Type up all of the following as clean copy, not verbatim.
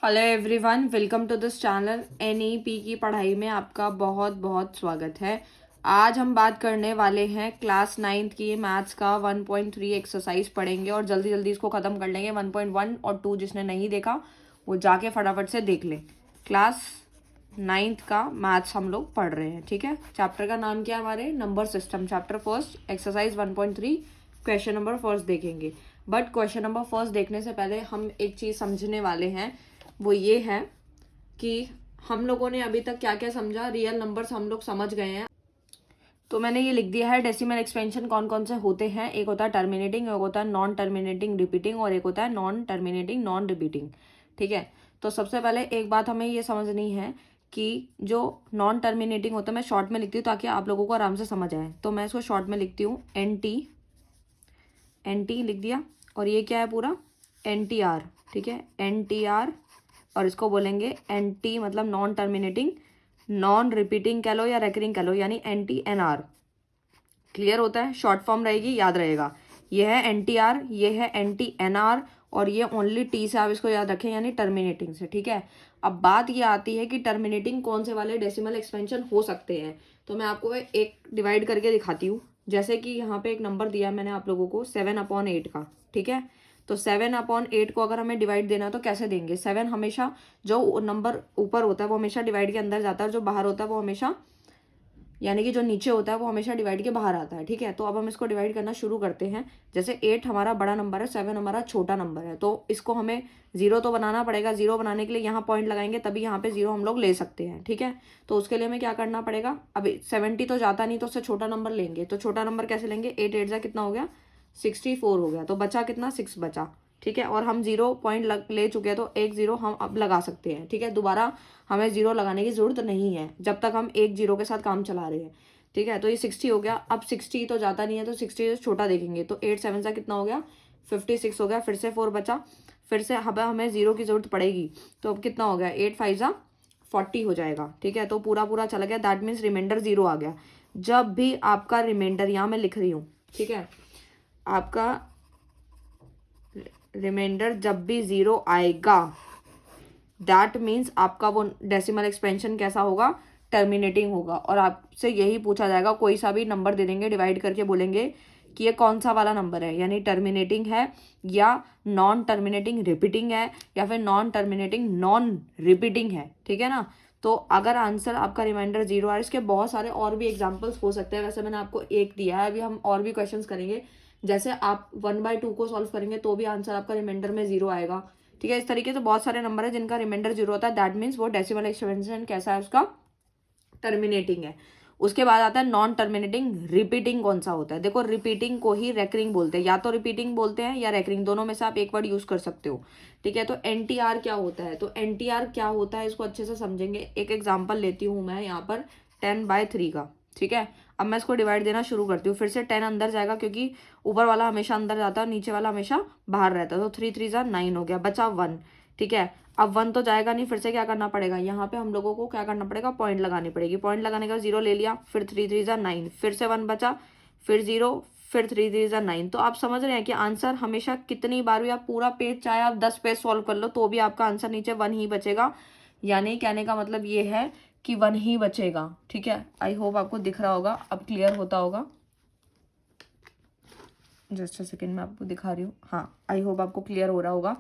Hello everyone, welcome to this channel. NEP की पढ़ाई में आपका बहुत बहुत स्वागत है। आज हम बात करने वाले हैं क्लास 9th की मैथ्स का 1.3 एक्सरसाइज पढ़ेंगे और जल्दी जल्दी इसको ख़त्म कर लेंगे। 1.1 और 2 जिसने नहीं देखा वो जाके फटाफट से देख ले। क्लास 9th का मैथ्स हम लोग पढ़ रहे हैं, ठीक है। चैप्टर का नाम क्या है हमारे? Number system. Chapter first, exercise 1.3, question number first देखेंगे। बट क्वेश्चन नंबर फर्स्ट देखने से पहले हम एक चीज़ समझने वाले हैं, वो ये है कि हम लोगों ने अभी तक क्या क्या समझा। रियल नंबर्स हम लोग समझ गए हैं, तो मैंने ये लिख दिया है डेसिमल एक्सपेंशन कौन कौन से होते हैं। एक होता है टर्मिनेटिंग, एक होता है नॉन टर्मिनेटिंग रिपीटिंग, और एक होता है नॉन टर्मिनेटिंग नॉन रिपीटिंग, ठीक है। तो सबसे पहले एक बात हमें ये समझनी है कि जो नॉन टर्मिनेटिंग होता है, मैं शॉर्ट में लिखती हूँ ताकि आप लोगों को आराम से समझ आए। तो मैं इसको शॉर्ट में लिखती हूँ NT लिख दिया। और ये क्या है? पूरा NTR, ठीक है, NTR। और इसको बोलेंगे NT मतलब नॉन टर्मिनेटिंग नॉन रिपीटिंग कह लो या रेकरिंग कह लो, यानी NTNR। क्लियर होता है? शॉर्ट फॉर्म रहेगी, याद रहेगा। ये है NTR, ये है NTNR, और ये ओनली T से आप इसको याद रखें, यानी टर्मिनेटिंग से, ठीक है। अब बात ये आती है कि टर्मिनेटिंग कौन से वाले डेसिमल एक्सपेंशन हो सकते हैं। तो मैं आपको एक डिवाइड करके दिखाती हूँ। जैसे कि यहाँ पे एक नंबर दिया है मैंने आप लोगों को 7/8 का, ठीक है। तो 7/8 को अगर हमें डिवाइड देना तो कैसे देंगे? 7 हमेशा, जो नंबर ऊपर होता है वो हमेशा डिवाइड के अंदर जाता है, और जो बाहर होता है वो हमेशा, यानी कि जो नीचे होता है वो हमेशा डिवाइड के बाहर आता है, ठीक है। तो अब हम इसको डिवाइड करना शुरू करते हैं। जैसे 8 हमारा बड़ा नंबर है, 7 हमारा छोटा नंबर है, तो इसको हमें जीरो तो बनाना पड़ेगा। जीरो बनाने के लिए यहाँ पॉइंट लगाएंगे, तभी यहाँ पे जीरो हम लोग ले सकते हैं, ठीक है। तो उसके लिए हमें क्या करना पड़ेगा? अभी 70 तो जाता नहीं, तो उससे छोटा नंबर लेंगे। तो छोटा नंबर कैसे लेंगे? 8 8 कितना हो गया? 64 हो गया। तो बचा कितना? 6 बचा, ठीक है। और हम जीरो पॉइंट ले चुके हैं, तो एक जीरो हम अब लगा सकते हैं, ठीक है। दोबारा हमें जीरो लगाने की जरूरत नहीं है जब तक हम एक जीरो के साथ काम चला रहे हैं, ठीक है। तो ये 60 हो गया। अब 60 तो जाता नहीं है, तो 60 से छोटा देखेंगे। तो 8 7 सा कितना हो गया? 56 हो गया। फिर से 4 बचा, फिर से अब हमें जीरो की जरूरत पड़ेगी। तो अब कितना हो गया? 8 5 सा 40 हो जाएगा, ठीक है। तो पूरा पूरा चला गया, दैट मीन्स रिमाइंडर जीरो आ गया। जब भी आपका रिमाइंडर, यहाँ मैं लिख रही हूँ, ठीक है, आपका रिमाइंडर जब भी जीरो आएगा, दैट मीन्स आपका वो डेसिमल एक्सपेंशन कैसा होगा? टर्मिनेटिंग होगा। और आपसे यही पूछा जाएगा, कोई सा भी नंबर दे देंगे, डिवाइड करके बोलेंगे कि ये कौन सा वाला नंबर है, यानी टर्मिनेटिंग है या नॉन टर्मिनेटिंग रिपीटिंग है या फिर नॉन टर्मिनेटिंग नॉन रिपीटिंग है, ठीक है ना। तो अगर आंसर आपका रिमाइंडर जीरो है, इसके बहुत सारे और भी एग्जाम्पल्स हो सकते हैं। वैसे मैंने आपको एक दिया है, अभी हम और भी क्वेश्चंस करेंगे। जैसे आप 1/2 को सॉल्व करेंगे तो भी आंसर आपका रिमाइंडर में जीरो आएगा, ठीक है। इस तरीके से बहुत सारे नंबर है जिनका रिमाइंडर जीरो होता है, दैट मीन्स वो डेसिमल एक्सपेंशन कैसा है उसका? टर्मिनेटिंग है। उसके बाद आता है नॉन टर्मिनेटिंग रिपीटिंग। कौन सा होता है? देखो, रिपीटिंग को ही रेकरिंग बोलते हैं, या तो रिपीटिंग बोलते हैं या रेकरिंग, दोनों में से आप एक वर्ड यूज कर सकते हो, ठीक है। तो NTR क्या होता है? तो NTR क्या होता है इसको अच्छे से समझेंगे। एक एग्जाम्पल लेती हूँ मैं यहाँ पर 10/3 का, ठीक है। अब मैं इसको डिवाइड देना शुरू करती हूँ। फिर से 10 अंदर जाएगा, क्योंकि ऊपर वाला हमेशा अंदर जाता है और नीचे वाला हमेशा बाहर रहता है। तो 3 3 जा 9 हो गया, बचा 1, ठीक है। अब 1 तो जाएगा नहीं, फिर से क्या करना पड़ेगा? यहाँ पे हम लोगों को क्या करना पड़ेगा? पॉइंट लगानी पड़ेगी। पॉइंट लगाने का जीरो ले लिया, फिर 3 3 जा 9, फिर से 1 बचा, फिर जीरो, फिर 3 3 जा 9। तो आप समझ रहे हैं कि आंसर हमेशा कितनी बार भी आप पूरा पेज, चाहे आप 10 पेज सॉल्व कर लो, तो भी आपका आंसर नीचे 1 ही बचेगा। यानी कहने का मतलब ये है कि 1 ही बचेगा, ठीक है। आई होप आपको दिख रहा होगा, अब क्लियर होता होगा। जस्ट अ सेकेंड, मैं आपको दिखा रही हूँ। हाँ, आई होप आपको क्लियर हो रहा होगा।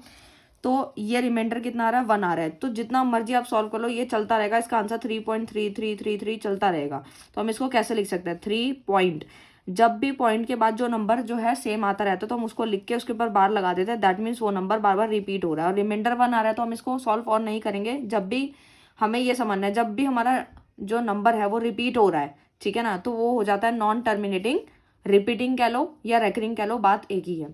तो ये रिमाइंडर कितना आ रहा है? 1 आ रहा है। तो जितना मर्जी आप सॉल्व कर लो, ये चलता रहेगा। इसका आंसर 3.3333 चलता रहेगा। तो हम इसको कैसे लिख सकते हैं? 3 पॉइंट, जब भी पॉइंट के बाद जो नंबर जो है सेम आता रहता है, तो हम उसको लिख के उसके ऊपर बार लगा देते हैं, दैट मीन्स वो नंबर बार बार रिपीट हो रहा है। और रिमाइंडर 1 आ रहा है, तो हम इसको सॉल्व और नहीं करेंगे। जब भी हमें ये समझना है, जब भी हमारा जो नंबर है वो रिपीट हो रहा है, ठीक है ना, तो वो हो जाता है नॉन टर्मिनेटिंग रिपीटिंग कह लो या रेकरिंग कह लो, बात एक ही है,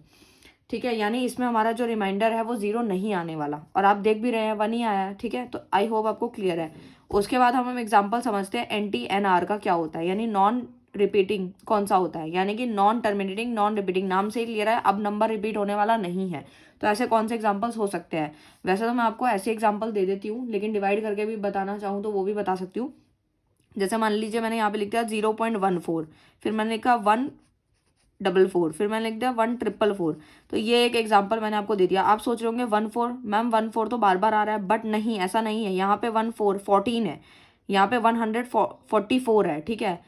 ठीक है। यानी इसमें हमारा जो रिमाइंडर है वो जीरो नहीं आने वाला, और आप देख भी रहे हैं 1 ही आया है, ठीक है। तो आई होप आपको क्लियर है। उसके बाद हम एग्जांपल समझते हैं NTNR का क्या होता है, यानी नॉन रिपीटिंग कौन सा होता है, यानी कि नॉन टर्मिनेटिंग नॉन रिपीटिंग। नाम से ही क्लियर है, अब नंबर रिपीट होने वाला नहीं है। तो ऐसे कौन से एग्जाम्पल्स हो सकते हैं? वैसे तो मैं आपको ऐसे एग्जाम्पल दे देती हूँ, लेकिन डिवाइड करके भी बताना चाहूँ तो वो भी बता सकती हूँ। जैसे मान लीजिए मैंने यहाँ पे लिख दिया 0.14, फिर मैंने लिखा 1 144, फिर मैंने लिख दिया 1,444। तो ये एक एग्जांपल मैंने आपको दे दिया। आप सोच रहे होंगे 14, मैम 14 तो बार बार आ रहा है, बट नहीं, ऐसा नहीं है। यहाँ पे 14 है, यहाँ पे 144 है, ठीक है,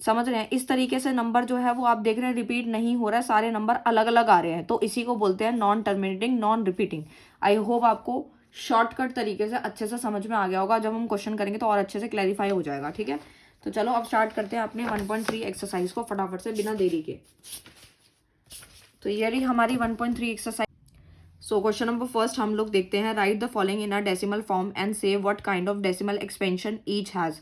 समझ रहे हैं। इस तरीके से नंबर जो है वो आप देख रहे हैं रिपीट नहीं हो रहा है, सारे नंबर अलग अलग आ रहे हैं, तो इसी को बोलते हैं non terminating, non repeating. I hope आपको शॉर्टकट तरीके से अच्छे से समझ में आ गया होगा। जब हम क्वेश्चन करेंगे तो और अच्छे से क्लैरिफाई हो जाएगा, ठीक है। तो चलो अब स्टार्ट करते हैं अपने 1.3 एक्सरसाइज को फटाफट से बिना देरी के। तो ये रही हमारी 1.3 exercise. So question number first हम लोग देखते हैं, write the following in a decimal form and say what kind of decimal expansion each has.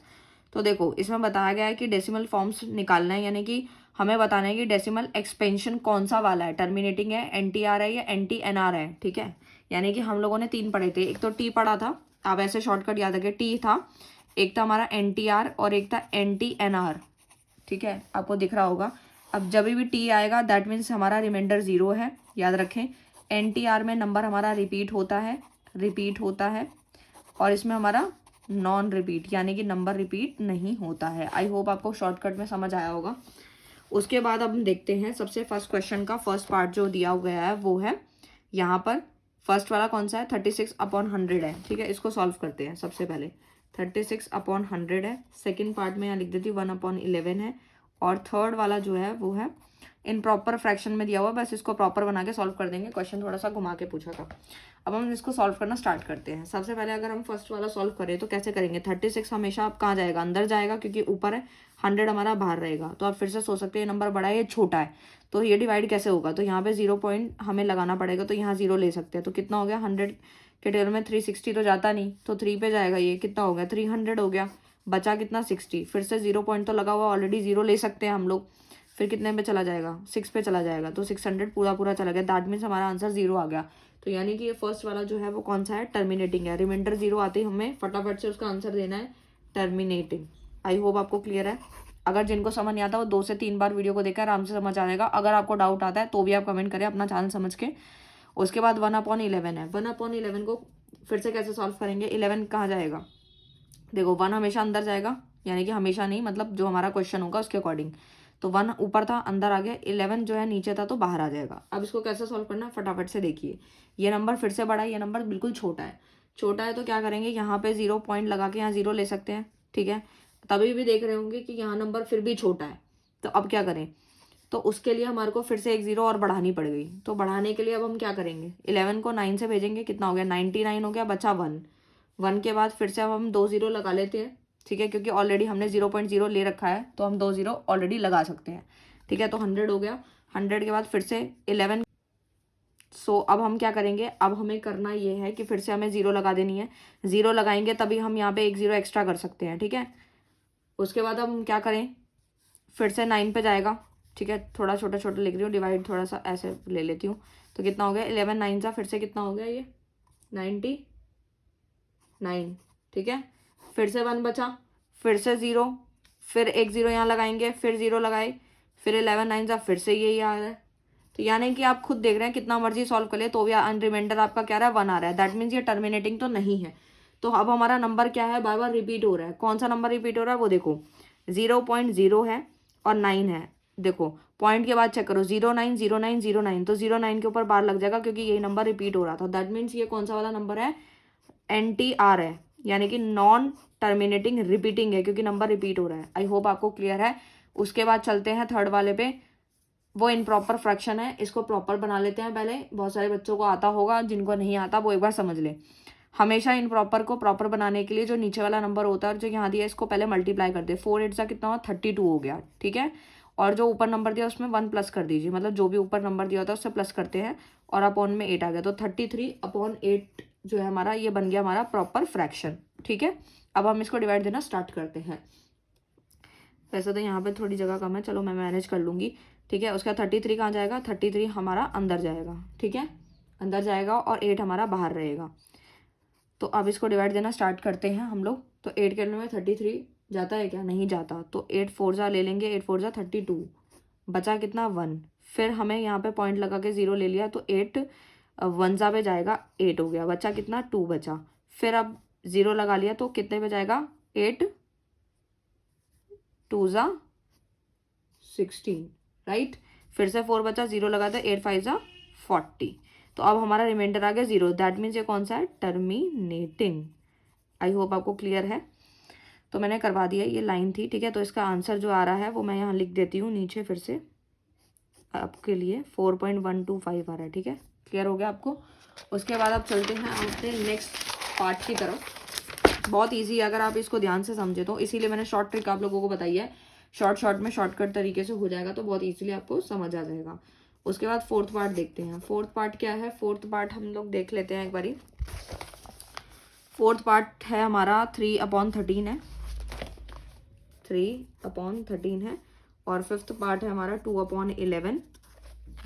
तो देखो इसमें बताया गया है कि डेसिमल फॉर्म्स निकालना है, यानी कि हमें बताना है कि डेसिमल एक्सपेंशन कौन सा वाला है, टर्मिनेटिंग है, NTR है या NTNR है, ठीक है। यानी कि हम लोगों ने 3 पढ़े थे, एक तो T पढ़ा था, आप ऐसे शॉर्टकट याद रखें, T था, एक था हमारा NTR और एक था NTNR, ठीक है, आपको दिख रहा होगा। अब जब भी T आएगा दैट मीन्स हमारा रिमाइंडर 0 है, याद रखें। NTR में नंबर हमारा रिपीट होता है, और इसमें हमारा नॉन रिपीट, यानी कि नंबर रिपीट नहीं होता है। आई होप आपको शॉर्टकट में समझ आया होगा। उसके बाद अब हम देखते हैं सबसे फर्स्ट क्वेश्चन का फर्स्ट पार्ट जो दिया गया है वो है यहाँ पर फर्स्ट वाला कौन सा है, 36/100 है, ठीक है। इसको सॉल्व करते हैं। सबसे पहले 36/100 है, सेकेंड पार्ट में यहाँ लिख देती 1/11 है, और थर्ड वाला जो है वो है इन प्रॉपर फ्रैक्शन में दिया हुआ, बस इसको प्रॉपर बना के सॉल्व कर देंगे। क्वेश्चन थोड़ा सा घुमा के पूछा था। अब हम इसको सॉल्व करना स्टार्ट करते हैं। सबसे पहले अगर हम फर्स्ट वाला सॉल्व करें तो कैसे करेंगे, 36 हमेशा आप कहाँ जाएगा, अंदर जाएगा, क्योंकि ऊपर है, 100 हमारा बाहर रहेगा। तो आप फिर से सोच सकते हैं ये नंबर बड़ा है, ये छोटा है, तो ये डिवाइड कैसे होगा, तो यहाँ पे 0 पॉइंट हमें लगाना पड़ेगा, तो यहाँ 0 ले सकते हैं। तो कितना हो गया, 100 के टेबल में 360 तो जाता नहीं, तो 3 पे जाएगा, ये कितना हो गया, 300 हो गया, बचा कितना 60, फिर से 0 पॉइंट तो लगा हुआ, ऑलरेडी 0 ले सकते हैं हम लोग, फिर कितने पे चला जाएगा, 6 पे चला जाएगा, तो 600 पूरा चला गया, दैट मीन्स हमारा आंसर 0 आ गया। तो यानी कि ये फर्स्ट वाला जो है वो कौन सा है, टर्मिनेटिंग है। रिमाइंडर 0 आते ही हमें फटाफट से उसका आंसर देना है टर्मिनेटिंग। आई होप आपको क्लियर है। अगर जिनको समझ नहीं आता वो 2 से 3 बार वीडियो को देखकर आराम से समझ आ जाएगा। अगर आपको डाउट आता है तो भी आप कमेंट करें अपना चैनल समझ के। उसके बाद 1/11 है, 1/11 को फिर से कैसे सॉल्व करेंगे, 11 कहाँ जाएगा, देखो 1 हमेशा अंदर जाएगा, यानी कि हमेशा नहीं, मतलब जो हमारा क्वेश्चन होगा उसके अकॉर्डिंग। तो 1 ऊपर था, अंदर आ गया, 11 जो है नीचे था, तो बाहर आ जाएगा। अब इसको कैसे सॉल्व करना है फटाफट से देखिए। ये नंबर फिर से बड़ा है, ये नंबर बिल्कुल छोटा है। छोटा है तो क्या करेंगे, यहाँ पे 0 पॉइंट लगा के यहाँ 0 ले सकते हैं, ठीक है। तभी भी देख रहे होंगे कि यहाँ नंबर फिर भी छोटा है, तो अब क्या करें, तो उसके लिए हमारे को फिर से एक 0 और बढ़ानी पड़ गई। तो बढ़ाने के लिए अब हम क्या करेंगे, 11 को 9 से भेजेंगे, कितना हो गया, 99 हो गया, बचा 1। 1 के बाद फिर से अब हम 2 0 लगा लेते हैं, ठीक है, क्योंकि ऑलरेडी हमने 0.0 ले रखा है, तो हम 2 0 ऑलरेडी लगा सकते हैं, ठीक है। तो 100 हो गया, 100 के बाद फिर से 11। सो अब हम क्या करेंगे, अब हमें करना ये है कि फिर से हमें 0 लगा देनी है। 0 लगाएंगे तभी हम यहाँ पे एक 0 एक्स्ट्रा कर सकते हैं, ठीक है। उसके बाद अब हम क्या करें, फिर से 9 पे जाएगा, ठीक है, थोड़ा छोटा छोटा लिख रही हूँ, डिवाइड थोड़ा सा ऐसे ले लेती हूँ। तो कितना हो गया, 11 9 सा, फिर से कितना हो गया, ये 99, ठीक है। फिर से 1 बचा, फिर से 0, फिर एक 0 यहाँ लगाएंगे, फिर 0 लगाए, फिर 11 9 सा, फिर से यही आ रहा है। तो यानी कि आप खुद देख रहे हैं कितना मर्जी सॉल्व कर ले तो भी रिमाइंडर आपका क्या रहा है, 1 आ रहा है, दैट मीन्स ये टर्मिनेटिंग तो नहीं है। तो अब हमारा नंबर क्या है, बार बार रिपीट हो रहा है। कौन सा नंबर रिपीट हो रहा है वो देखो, 0.0 है और 9 है। देखो पॉइंट के बाद चेक करो, 09 09 09, तो 09 के ऊपर बार लग जाएगा क्योंकि यही नंबर रिपीट हो रहा था, दैट मीन्स ये कौन सा वाला नंबर है, NTR है, यानी कि नॉन टर्मिनेटिंग रिपीटिंग है, क्योंकि नंबर रिपीट हो रहा है। आई होप आपको क्लियर है। उसके बाद चलते हैं थर्ड वाले पे, वो इनप्रॉपर फ्रैक्शन है, इसको प्रॉपर बना लेते हैं पहले। बहुत सारे बच्चों को आता होगा, जिनको नहीं आता वो एक बार समझ ले। हमेशा इनप्रॉपर को प्रॉपर बनाने के लिए जो नीचे वाला नंबर होता है और जो यहाँ दिया है इसको पहले मल्टीप्लाई कर दे, 4 8 सा कितना हुआ, 32 हो गया, ठीक है। और जो ऊपर नंबर दिया उसमें 1 प्लस कर दीजिए, मतलब जो भी ऊपर नंबर दिया होता है उससे प्लस करते हैं, और अपॉन में 8 आ गया, तो 33/8 जो है हमारा, ये बन गया हमारा प्रॉपर फ्रैक्शन, ठीक है। अब हम इसको डिवाइड देना स्टार्ट करते हैं। वैसे तो यहाँ पे थोड़ी जगह कम है, चलो मैं मैनेज कर लूँगी, ठीक है। उसका 33 कहाँ जाएगा, 33 हमारा अंदर जाएगा, ठीक है, अंदर जाएगा, और 8 हमारा बाहर रहेगा। तो अब इसको डिवाइड देना स्टार्ट करते हैं हम लोग। तो 8 के अंदर में 33 जाता है क्या, नहीं जाता, तो 8 4 जा ले लेंगे, 8 4 जा 32, बचा कितना 1। फिर हमें यहाँ पे पॉइंट लगा के 0 ले लिया, तो 8 1 जा पे जाएगा, 8 हो गया, बचा कितना 2 बचा। फिर अब 0 लगा लिया तो कितने पे जाएगा, 8 2 जा 16, राइट। फिर से 4 बचा, 0 लगा दे, 8 5 जा 40। तो अब हमारा रिमाइंडर आ गया 0। दैट मीन्स ये कौन सा है, टर्मिनेटिंग। आई होप आपको क्लियर है। तो मैंने करवा दिया, ये लाइन थी, ठीक है। तो इसका आंसर जो आ रहा है वो मैं यहाँ लिख देती हूँ नीचे फिर से आपके लिए, 4.125 आ रहा है, ठीक है। क्लियर हो गया आपको। उसके बाद आप चलते हैं अपने नेक्स्ट पार्ट की तरफ। बहुत इजी है अगर आप इसको ध्यान से समझे तो, इसीलिए मैंने शॉर्ट ट्रिक आप लोगों को बताई है। शॉर्ट में शॉर्टकट तरीके से हो जाएगा तो बहुत इजीली आपको समझ आ जाएगा। उसके बाद फोर्थ पार्ट देखते हैं। फोर्थ पार्ट क्या है, फोर्थ पार्ट हम लोग देख लेते हैं एक बारी। फोर्थ पार्ट है हमारा 3/13 है, 3/13 है। और फिफ्थ पार्ट है हमारा 2/11,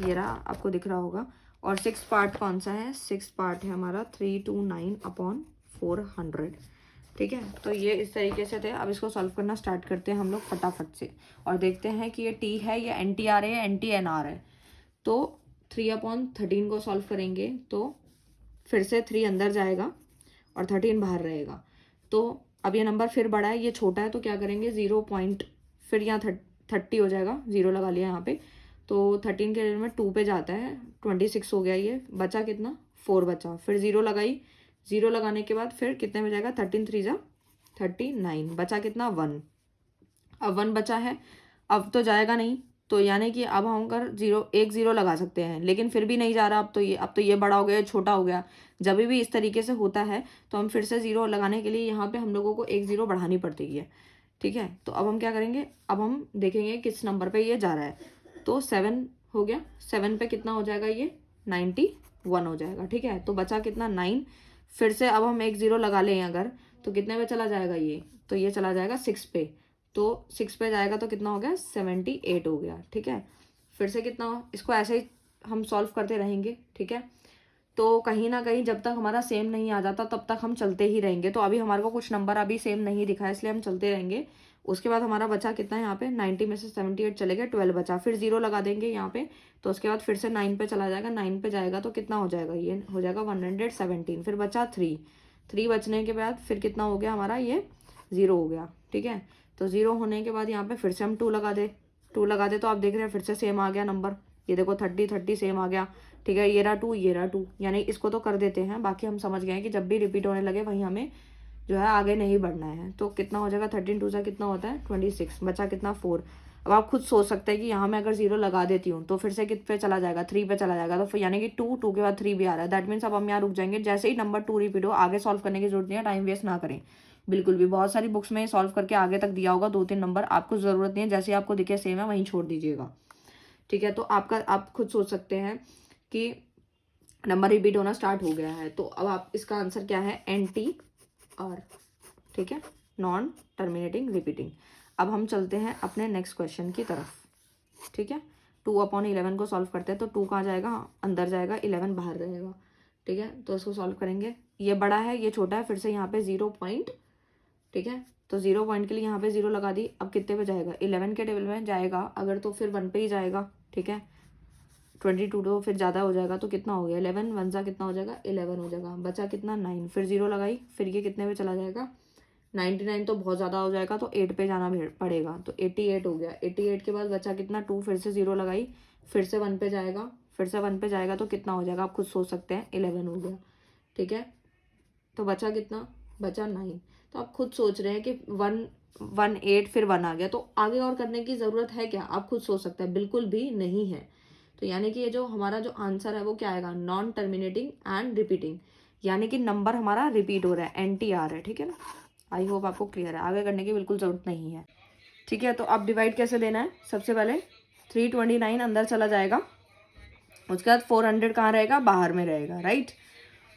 ये रहा, आपको दिख रहा होगा। और सिक्स पार्ट कौन सा है, सिक्स पार्ट है हमारा 329/400, ठीक है। तो ये इस तरीके से थे। अब इसको सॉल्व करना स्टार्ट करते हैं हम लोग फटाफट से, और देखते हैं कि ये टी है या NTR है या NTNR है। तो 3/13 को सॉल्व करेंगे तो फिर से 3 अंदर जाएगा और 13 बाहर रहेगा। तो अब ये नंबर फिर बड़ा है, ये छोटा है, तो क्या करेंगे 0 पॉइंट, फिर यहाँ 30 हो जाएगा, 0 लगा लिया यहाँ पे। तो 13 के में 2 पे जाता है, 26 हो गया। ये बचा कितना, 4 बचा, फिर 0 लगाई, 0 लगाने के बाद फिर कितने में जाएगा, 13 3 जा 39, बचा कितना 1। अब 1 बचा है, अब तो जाएगा नहीं, तो यानी कि अब हम अगर 1 0 लगा सकते हैं, लेकिन फिर भी नहीं जा रहा। अब तो ये बड़ा हो गया, छोटा हो गया। जब भी इस तरीके से होता है तो हम फिर से 0 लगाने के लिए यहाँ पे हम लोगों को 1 0 बढ़ानी पड़ती है, ठीक है। तो अब हम क्या करेंगे, अब हम देखेंगे किस नंबर पे ये जा रहा है। तो 7 हो गया, 7 पे कितना हो जाएगा, ये 91 हो जाएगा, ठीक है। तो बचा कितना 9। फिर से अब हम 1 0 लगा लें अगर, तो कितने पे चला जाएगा ये, तो ये चला जाएगा 6 पे। तो 6 पे जाएगा तो कितना हो गया, 78 हो गया, ठीक है। फिर से कितना, इसको ऐसे ही हम सॉल्व करते रहेंगे, ठीक है। तो कहीं ना कहीं जब तक हमारा सेम नहीं आ जाता तब तक हम चलते ही रहेंगे। तो अभी हमारे को कुछ नंबर अभी सेम नहीं दिखा है, इसलिए हम चलते रहेंगे। उसके बाद हमारा बचा कितना है यहाँ पे, 90 में से 78 चले गए, 12 बचा, फिर 0 लगा देंगे यहाँ पे। तो उसके बाद फिर से 9 पे चला जाएगा, 9 पे जाएगा तो कितना हो जाएगा, ये हो जाएगा 117। फिर बचा 3 बचने के बाद फिर कितना हो गया हमारा, ये 0 हो गया, ठीक है। तो 0 होने के बाद यहाँ पे फिर से हम 2 लगा दे, 2 लगा दे तो आप देख रहे हैं फिर से सेम आ गया नंबर। ये देखो 30 सेम आ गया, ठीक है। ये रहा 2, ये रहा 2, यानी इसको तो कर देते हैं। बाकी हम समझ गए हैं कि जब भी रिपीट होने लगे वहीं हमें जो है आगे नहीं बढ़ना है। तो कितना हो जाएगा, 13 2 कितना होता है 26, बचा कितना 4। अब आप खुद सोच सकते हैं कि यहाँ मैं अगर 0 लगा देती हूँ तो फिर से कित पे चला जाएगा, 3 पे चला जाएगा। तो फिर यानी कि 2 के बाद 3 भी आ रहा है। दैट मीन्स अब हम यहाँ रुक जाएंगे। जैसे ही नंबर 2 रिपीट हो, आगे सॉल्व करने की जरूरत नहीं है, टाइम वेस्ट ना करें बिल्कुल भी। बहुत सारी बुक्स में सॉल्व करके आगे तक दिया होगा 2-3 नंबर, आपको जरूरत नहीं है, जैसे आपको दिखे सेम है वहीं छोड़ दीजिएगा, ठीक है। तो आप खुद सोच सकते हैं कि नंबर रिपीट होना स्टार्ट हो गया है। तो अब आप इसका आंसर क्या है, NTR, ठीक है, नॉन टर्मिनेटिंग रिपीटिंग। अब हम चलते हैं अपने नेक्स्ट क्वेश्चन की तरफ, ठीक है। 2/11 को सॉल्व करते हैं। तो 2 कहाँ जाएगा, अंदर जाएगा, 11 बाहर रहेगा, ठीक है। तो इसको सॉल्व करेंगे, ये बड़ा है ये छोटा है, फिर से यहाँ पे 0 पॉइंट, ठीक है। तो 0 पॉइंट के लिए यहाँ पे 0 लगा दी। अब कितने पे जाएगा, 11 के टेबल में जाएगा अगर, तो फिर 1 पे ही जाएगा, ठीक है। 22 तो फिर ज़्यादा हो जाएगा, तो कितना हो गया 11 1 सा कितना हो जाएगा 11 हो जाएगा। बचा कितना 9, फिर 0 लगाई, फिर ये कितने पे चला जाएगा 99, तो बहुत ज़्यादा हो जाएगा, तो 8 पे जाना पड़ेगा। तो 88 हो गया। 88 के बाद बचा कितना 2, फिर से 0 लगाई, फिर से 1 पे जाएगा, फिर से 1 पे जाएगा तो कितना हो जाएगा, आप खुद सोच सकते हैं 11 हो गया, ठीक है। तो बचा कितना, बचा 9। तो आप खुद सोच रहे हैं कि 1 8 फिर 1 आ गया, तो आगे और करने की ज़रूरत है क्या, आप खुद सोच सकते हैं, बिल्कुल भी नहीं है। तो यानी कि ये जो हमारा जो आंसर है वो क्या आएगा, नॉन टर्मिनेटिंग एंड रिपीटिंग, यानी कि नंबर हमारा रिपीट हो रहा है, NTR है, ठीक है ना। आई होप आपको क्लियर है, आगे करने की बिल्कुल ज़रूरत नहीं है, ठीक है। तो अब डिवाइड कैसे देना है, सबसे पहले 329 अंदर चला जाएगा, उसके बाद 400 कहाँ रहेगा, बाहर में रहेगा, राइट।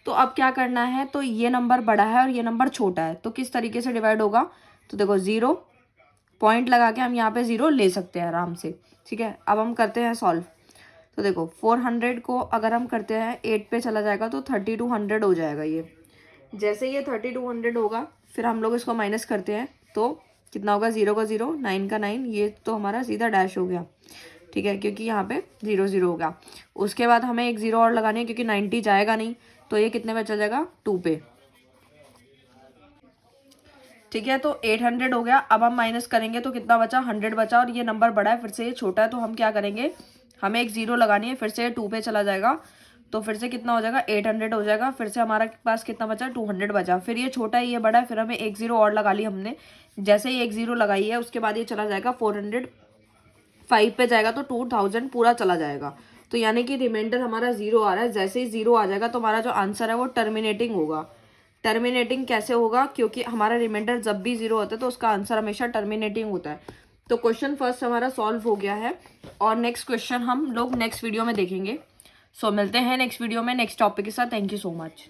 तो अब क्या करना है, तो ये नंबर बड़ा है और ये नंबर छोटा है, तो किस तरीके से डिवाइड होगा। तो देखो 0 पॉइंट लगा के हम यहाँ पे 0 ले सकते हैं आराम से, ठीक है। अब हम करते हैं सॉल्व। तो देखो 400 को अगर हम करते हैं 8 पे चला जाएगा तो 3200 हो जाएगा। ये जैसे ये 3200 होगा, फिर हम लोग इसको माइनस करते हैं तो कितना होगा, 0 का 0, 9 का 9, ये तो हमारा सीधा डैश हो गया, ठीक है, क्योंकि यहाँ पे 0 0 होगा। उसके बाद हमें एक 0 और लगानी है क्योंकि 90 जाएगा नहीं, तो ये कितने पे चल जाएगा 2 पे, ठीक है। तो 800 हो गया। अब हम माइनस करेंगे तो कितना बचा, 100 बचा, और ये नंबर बड़ा है फिर से ये छोटा है, तो हम क्या करेंगे हमें एक ज़ीरो लगानी है, फिर से 2 पे चला जाएगा तो फिर से कितना हो जाएगा 800 हो जाएगा, फिर से हमारा पास कितना बचा 200 बचा, फिर ये छोटा है ये बड़ा है, फिर हमें एक ज़ीरो और लगा ली हमने। जैसे ही एक ज़ीरो लगाई है उसके बाद ये चला जाएगा 405 पे जाएगा तो 2000 पूरा चला जाएगा। तो यानी कि रिमाइंडर हमारा ज़ीरो आ रहा है, जैसे ही ज़ीरो आ जाएगा तो हमारा जो आंसर है वो टर्मिनेटिंग होगा। टर्मिनेटिंग कैसे होगा, क्योंकि हमारा रिमाइंडर जब भी ज़ीरो होता है तो उसका आंसर हमेशा टर्मिनेटिंग होता है। तो क्वेश्चन फर्स्ट हमारा सॉल्व हो गया है और नेक्स्ट क्वेश्चन हम लोग नेक्स्ट वीडियो में देखेंगे। सो मिलते हैं नेक्स्ट वीडियो में नेक्स्ट टॉपिक के साथ। Thank you so much.